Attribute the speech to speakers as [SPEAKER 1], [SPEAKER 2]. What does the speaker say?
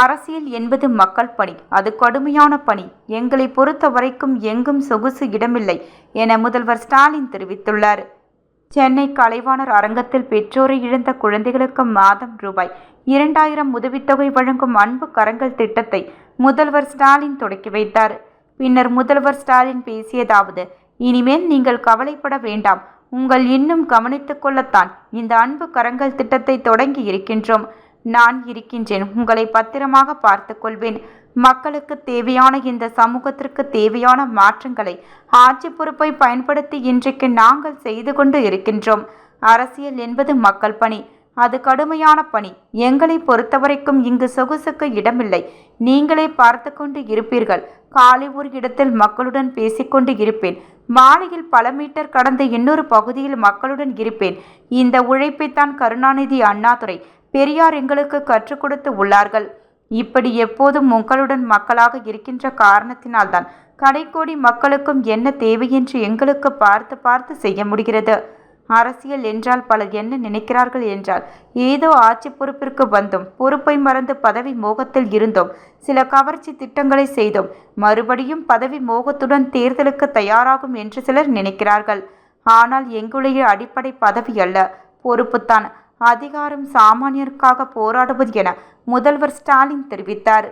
[SPEAKER 1] அரசியல் என்பது மக்கள் பணி, அது கடுமையான பணி. எங்களை பொறுத்த வரைக்கும் எங்கும் சொகுசு இடமில்லை என முதல்வர் ஸ்டாலின் தெரிவித்துள்ளார். சென்னை கலைவாணர் அரங்கத்தில் பெற்றோரை இழந்த குழந்தைகளுக்கு மாதம் ரூ.2000 உதவித்தொகை வழங்கும் அன்பு கரங்கள் திட்டத்தை முதல்வர் ஸ்டாலின் தொடக்கி வைத்தார். பின்னர் முதல்வர் ஸ்டாலின் பேசியதாவது: இனிமேல் நீங்கள் கவலைப்பட வேண்டாம். உங்கள் இன்னும் கவனித்துக் கொள்ளத்தான் இந்த அன்பு கரங்கள் திட்டத்தை தொடங்கி இருக்கின்றோம். நான் இருக்கின்றேன். உங்களை பத்திரமாக பார்த்துக் கொள்வேன். மக்களுக்கு தேவையான இந்த சமூகத்திற்கு தேவையான மாற்றங்களை ஆட்சி பொறுப்பை பயன்படுத்தி இன்றைக்கு நாங்கள் செய்து கொண்டு இருக்கின்றோம். அரசியல் என்பது மக்கள் பணி, அது கடுமையான பணி. எங்களை பொறுத்தவரைக்கும் இங்கு சொகுசுக்கு இடமில்லை. நீங்களே பார்த்து கொண்டு இருப்பீர்கள். காலை ஒரு இடத்தில் மக்களுடன் பேசிக்கொண்டு இருப்பேன், மாலையில் பல மீட்டர் கடந்த இன்னொரு பகுதியில் மக்களுடன் இருப்பேன். இந்த உழைப்பைத்தான் கருணாநிதி, அண்ணாதுரை, பெரியார் எங்களுக்கு கற்றுக் கொடுத்து உள்ளார்கள். இப்படி எப்போதும் உங்களுடன் மக்களாக இருக்கின்ற காரணத்தினால்தான் கடைக்கோடி மக்களுக்கும் என்ன தேவை என்று எங்களுக்கு பார்த்து பார்த்து செய்ய முடிகிறது. அரசியல் என்றால் பலர் என்ன நினைக்கிறார்கள் என்றால், ஏதோ ஆட்சி பொறுப்பிற்கு வந்தோம், பொறுப்பை மறந்து பதவி மோகத்தில் இருந்தோம், சில கவர்ச்சி திட்டங்களை செய்தோம், மறுபடியும் பதவி மோகத்துடன் தேர்தலுக்கு தயாராகும் என்று சிலர் நினைக்கிறார்கள். ஆனால் எங்களுடைய அடிப்படை பதவி அல்ல, பொறுப்புத்தான். அதிகாரம் சாமானியருக்காக போராடுவது என முதல்வர் ஸ்டாலின் தெரிவித்தார்.